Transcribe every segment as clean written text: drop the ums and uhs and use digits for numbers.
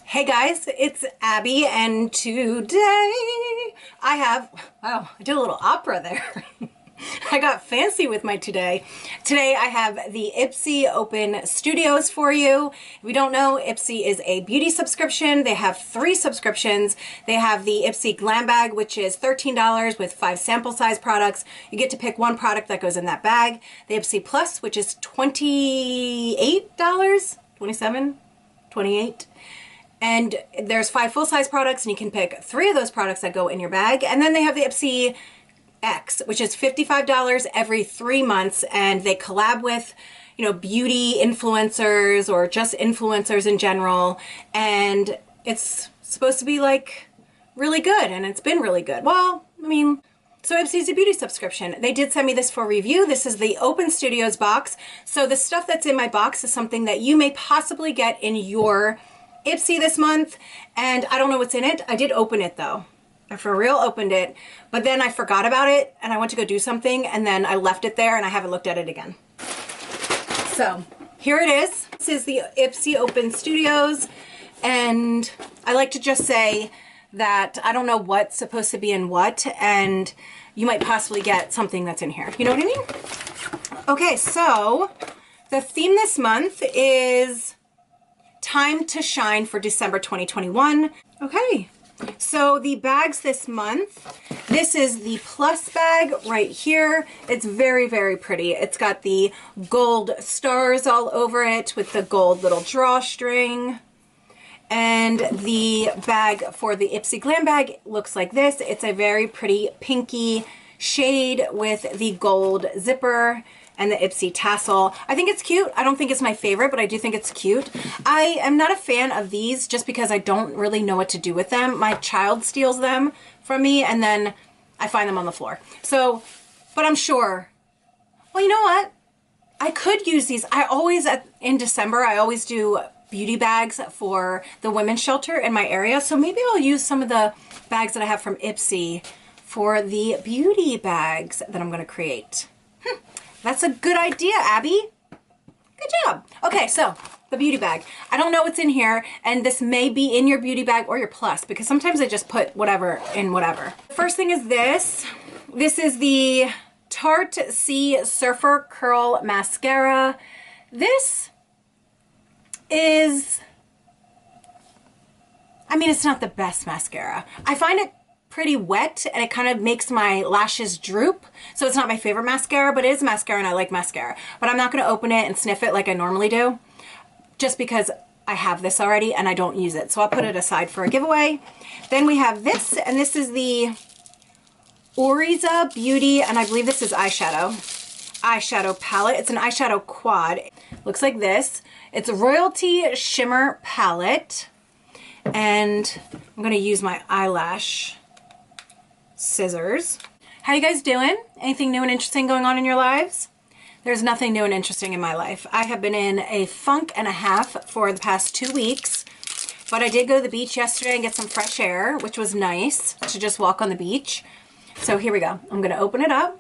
Hey guys, it's Abby, and today I did a little opera there. I got fancy with my today. Today I have the Ipsy Open Studios for you. If you don't know, Ipsy is a beauty subscription. They have 3 subscriptions. They have the Ipsy Glam Bag, which is $13 with 5 sample size products. You get to pick one product that goes in that bag. The Ipsy Plus, which is $28, $27, $28. And there's 5 full-size products, and you can pick 3 of those products that go in your bag. And then they have the Ipsy X, which is $55 every 3 months, and they collab with, beauty influencers or just influencers in general. And it's supposed to be like really good, and it's been really good. Well, so Ipsy's a beauty subscription. They did send me this for review. This is the Open Studios box. So the stuff that's in my box is something that you may possibly get in your Ipsy this month, and I don't know what's in it. I did open it though. I for real opened it, but then I forgot about it and I went to go do something, and then I left it there and I haven't looked at it again. So here it is. This is the Ipsy Open Studios, and I like to just say that I don't know what's supposed to be in what, and you might possibly get something that's in here. You know what I mean? Okay, so the theme this month is Time to Shine for December 2021. Okay, so the bags this month, this is the Plus bag right here. It's very, very pretty. It's got the gold stars all over it with the gold little drawstring. And the bag for the Ipsy Glam Bag looks like this. It's a very pretty pinky shade with the gold zipper and the Ipsy tassel. I think it's cute. I don't think it's my favorite, but I do think it's cute. I am not a fan of these just because I don't really know what to do with them. My child steals them from me, and then I find them on the floor. So, but I'm sure, well, you know what? I could use these. In December, I always do beauty bags for the women's shelter in my area. So maybe I'll use some of the bags that I have from Ipsy for the beauty bags that I'm gonna create. That's a good idea, Abby. Good job. Okay, so the beauty bag. I don't know what's in here, and this may be in your beauty bag or your Plus, because sometimes I just put whatever in whatever. First thing is this. This is the Tarte Sea Surfer Curl Mascara. This is, it's not the best mascara. I find it pretty wet, and it kind of makes my lashes droop. So it's not my favorite mascara, but it is mascara, and I like mascara. But I'm not going to open it and sniff it like I normally do, just because I have this already and I don't use it. So I'll put it aside for a giveaway. Then we have this, and this is the Oriza Beauty, and I believe this is eyeshadow palette. It's an eyeshadow quad. Looks like this. It's a Royalty Shimmer palette, and I'm going to use my eyelash scissors. How you guys doing? Anything new and interesting going on in your lives? There's nothing new and interesting in my life. I have been in a funk and a half for the past 2 weeks, but I did go to the beach yesterday and get some fresh air, which was nice to just walk on the beach. So here we go. I'm going to open it up.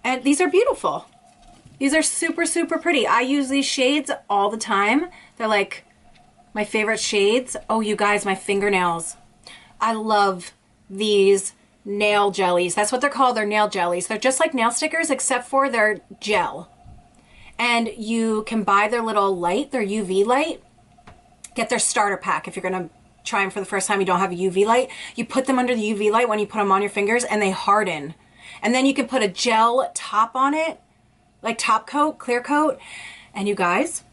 And these are beautiful. These are super, super pretty. I use these shades all the time. They're like my favorite shades. Oh, you guys, my fingernails. I love these nail jellies. That's what they're called. They're nail jellies. They're just like nail stickers, except for they're gel. And you can buy their little light, their UV light. Get their starter pack if you're going to try them for the first time. You don't have a UV light. You put them under the UV light when you put them on your fingers, and they harden. And then you can put a gel top on it, like top coat, clear coat. And you guys,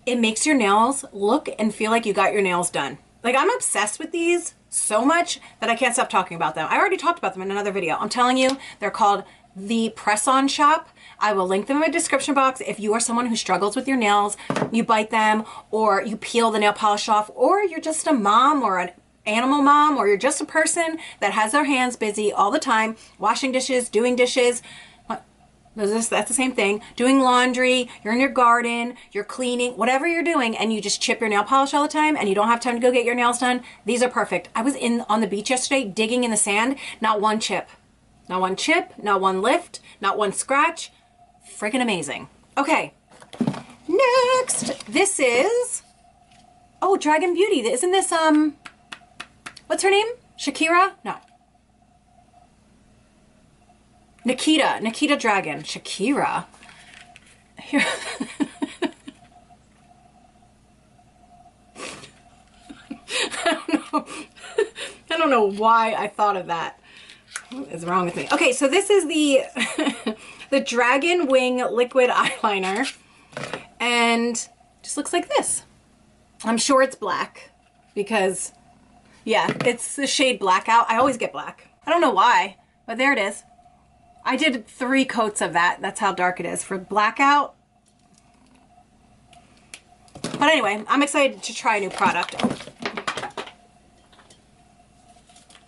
it makes your nails look and feel like you got your nails done. Like, I'm obsessed with these so much that I can't stop talking about them. I already talked about them in another video. I'm telling you, they're called the Press-On Shop. I will link them in my description box. If you are someone who struggles with your nails, you bite them, or you peel the nail polish off, or you're just a mom or an animal mom, or you're just a person that has their hands busy all the time, washing dishes, doing dishes, that's the same thing. Doing laundry, you're in your garden, you're cleaning, whatever you're doing, and you just chip your nail polish all the time and you don't have time to go get your nails done. These are perfect. I was on the beach yesterday digging in the sand, not one chip. Not one chip, not one lift, not one scratch. Freaking amazing. Okay, Next, this is, oh, Dragon Beauty. Isn't this, what's her name? Shakira? No. Nikita Dragon. Shakira. Here. I don't know why I thought of that. What is wrong with me? Okay, so this is the the Dragon Wing liquid eyeliner, and just looks like this. I'm sure it's black because, yeah, it's the shade Blackout. I always get black. I don't know why, but there it is. I did 3 coats of that. That's how dark it is for Blackout. But anyway, I'm excited to try a new product.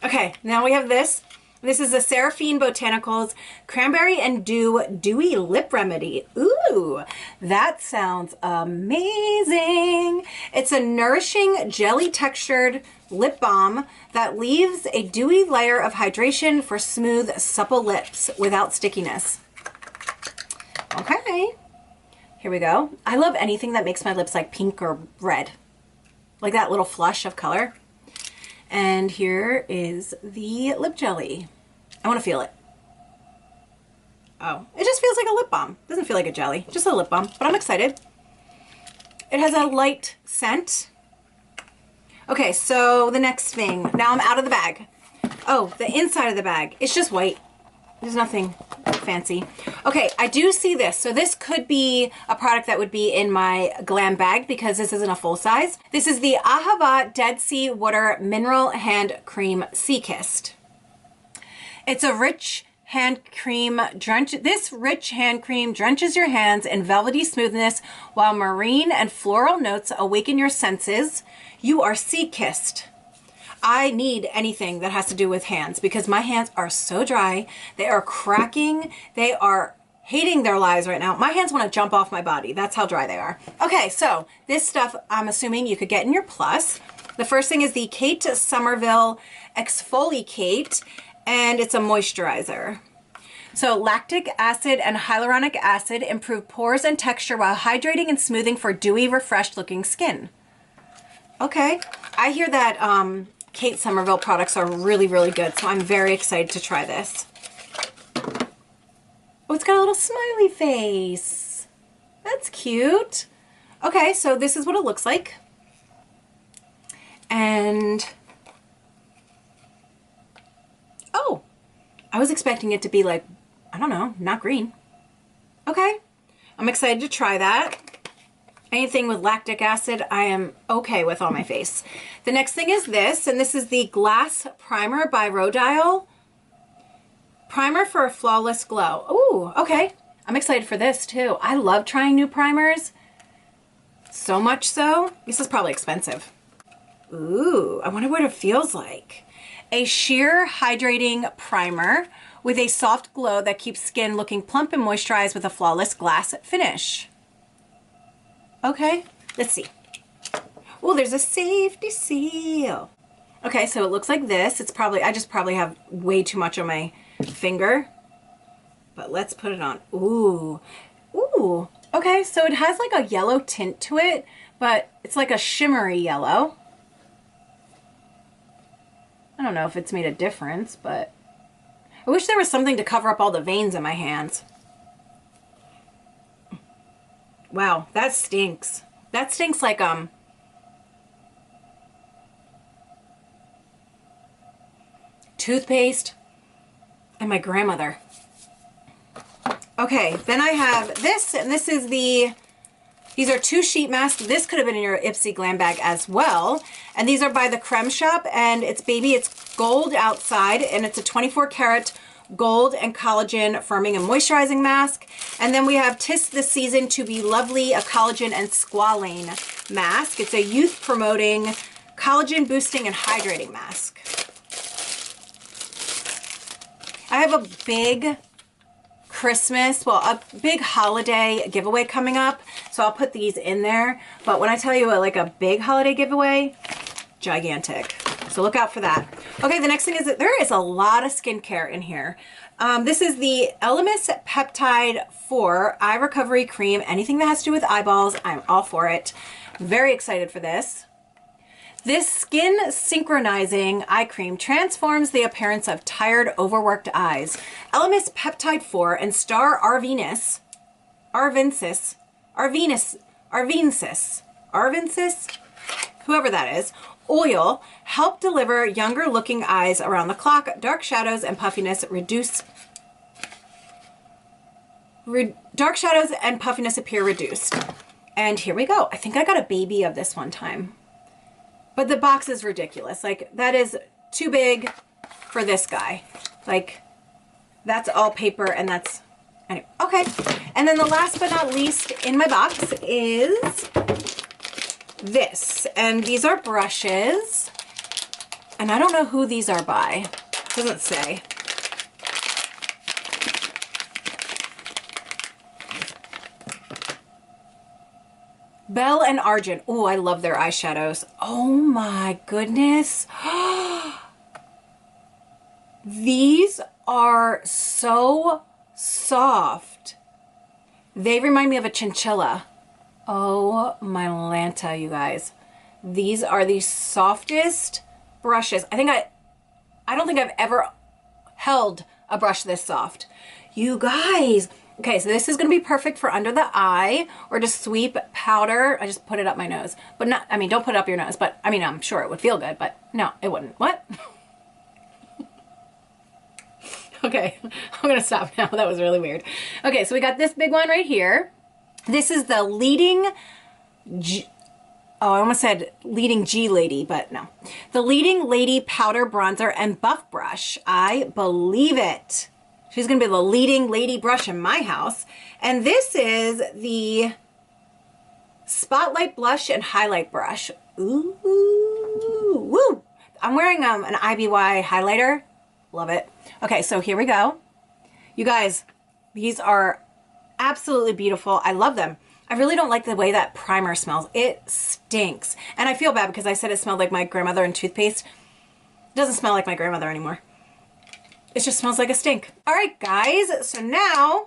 Okay, now we have this. This is the Seraphine Botanicals Cranberry and Dewy Lip Remedy. Ooh, that sounds amazing. It's a nourishing jelly textured lip balm that leaves a dewy layer of hydration for smooth, supple lips without stickiness. Okay, here we go. I love anything that makes my lips like pink or red, like that little flush of color. And here is the lip jelly. I want to feel it. Oh, it just feels like a lip balm. It doesn't feel like a jelly, just a lip balm, but I'm excited. It has a light scent. Okay, so the next thing, now I'm out of the bag. Oh, the inside of the bag, it's just white. There's nothing fancy. Okay, I do see this. So this could be a product that would be in my glam bag because this isn't a full size. This is the Ahava Dead Sea Water Mineral Hand Cream Sea Kissed. It's a rich hand cream This rich hand cream drenches your hands in velvety smoothness while marine and floral notes awaken your senses. You are sea kissed. I need anything that has to do with hands because my hands are so dry. They are cracking. They are hating their lives right now. My hands want to jump off my body. That's how dry they are. Okay, so this stuff I'm assuming you could get in your plus. The first thing is the Kate Somerville Exfoliate, and it's a moisturizer. So lactic acid and hyaluronic acid improve pores and texture while hydrating and smoothing for dewy, refreshed looking skin. Okay, I hear that Kate Somerville products are really, really good, so I'm very excited to try this. Oh, it's got a little smiley face. That's cute. Okay, so this is what it looks like. And, oh, I was expecting it to be like, I don't know, not green. Okay, I'm excited to try that. Anything with lactic acid, I am okay with on my face. The next thing is this, and this is the Glass Primer by Rhodial. Primer for a flawless glow. Ooh, okay. I'm excited for this too. I love trying new primers. So much so. This is probably expensive. Ooh, I wonder what it feels like. A sheer hydrating primer with a soft glow that keeps skin looking plump and moisturized with a flawless glass finish. Okay, let's see. Oh, there's a safety seal. Okay, so it looks like this. It's probably, I just probably have way too much on my finger, but let's put it on. Ooh, ooh. Okay, so it has like a yellow tint to it, but it's like a shimmery yellow. I don't know if it's made a difference, but I wish there was something to cover up all the veins in my hands. Wow, that stinks. That stinks like, toothpaste and my grandmother. Okay, then I have this, and this is these are 2 sheet masks. This could have been in your Ipsy glam bag as well. And these are by the Creme Shop, and it's gold outside, and it's a 24 karat gold and collagen firming and moisturizing mask. And then we have 'Tis the Season to Be Lovely, a collagen and squalane mask. It's a youth promoting, collagen boosting and hydrating mask. I have a big Christmas, well, a big holiday giveaway coming up, so I'll put these in there. But when I tell you like a big holiday giveaway, gigantic. So look out for that. Okay, the next thing is that there is a lot of skincare in here. This is the Elemis Peptide 4 Eye Recovery Cream. Anything that has to do with eyeballs, I'm all for it. Very excited for this. This skin synchronizing eye cream transforms the appearance of tired, overworked eyes. Elemis Peptide 4 and Star Arvensis, whoever that is, oil help deliver younger looking eyes around the clock. Dark shadows and puffiness dark shadows and puffiness appear reduced. And here we go. I think I got a baby of this one time. But the box is ridiculous. Like, that is too big for this guy. Like, that's all paper and that's, anyway, okay. And then the last but not least in my box is this. And these are brushes. And I don't know who these are by. It doesn't say. Belle and Argent. Oh, I love their eyeshadows. Oh my goodness. These are so soft. They remind me of a chinchilla. Oh my Lanta, you guys. These are the softest brushes. I don't think I've ever held a brush this soft. You guys. Okay, so this is going to be perfect for under the eye or to sweep powder. I just put it up my nose. But not, I mean, don't put it up your nose. But, I mean, I'm sure it would feel good, but no, it wouldn't. What? Okay, I'm going to stop now. That was really weird. Okay, so we got this big one right here. This is the leading I almost said leading G lady, but no. The Leading Lady Powder Bronzer and Buff Brush. I believe it. She's going to be the leading lady brush in my house. And this is the Spotlight Blush and Highlight Brush. Ooh, woo. I'm wearing an IBY highlighter. Love it. Okay, so here we go. You guys, these are absolutely beautiful. I love them. I really don't like the way that primer smells. It stinks. And I feel bad because I said it smelled like my grandmother and toothpaste. It doesn't smell like my grandmother anymore. It just smells like a stink. All right, guys. So now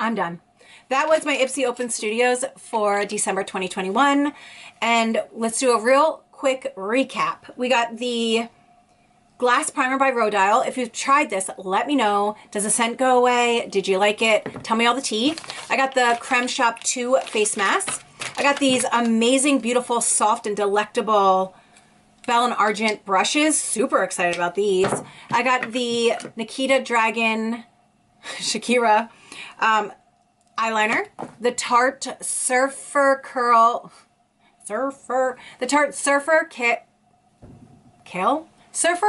I'm done. That was my Ipsy Open Studios for December 2021. And let's do a real quick recap. We got the Glass Primer by Rhodial. If you've tried this, let me know. Does the scent go away? Did you like it? Tell me all the tea. I got the Creme Shop 2 face masks. I got these amazing, beautiful, soft, and delectable Belle and Argent brushes. Super excited about these. I got the Nikita Dragon Shakira eyeliner. The Tarte Surfer Curl. The Tarte Surfer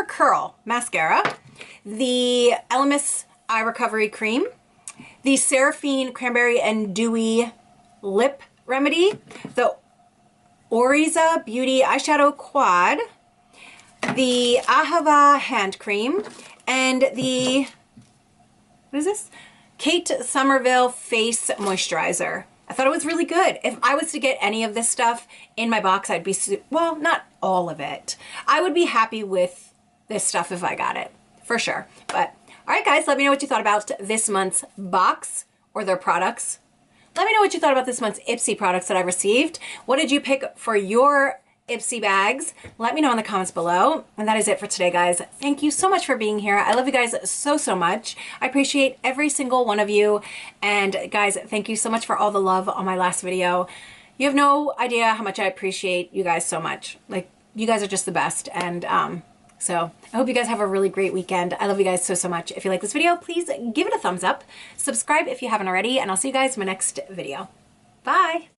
Curl Mascara. The Elemis Eye Recovery Cream. The Seraphine Cranberry and Dewy Lip Remedy. The Oriza Beauty Eyeshadow Quad, the Ahava Hand Cream, and the, what is this? Kate Somerville Face Moisturizer. I thought it was really good. If I was to get any of this stuff in my box, I'd be, well, not all of it. I would be happy with this stuff if I got it, for sure. But, all right, guys, let me know what you thought about this month's box or their products. Let me know what you thought about this month's Ipsy products that I received. What did you pick for your Ipsy bags? Let me know in the comments below. And that is it for today, guys. Thank you so much for being here. I love you guys so, so much. I appreciate every single one of you. And guys, thank you so much for all the love on my last video. You have no idea how much I appreciate you guys so much. Like, you guys are just the best. And so I hope you guys have a really great weekend. I love you guys so, so much. If you like this video, please give it a thumbs up. Subscribe if you haven't already, and I'll see you guys in my next video. Bye.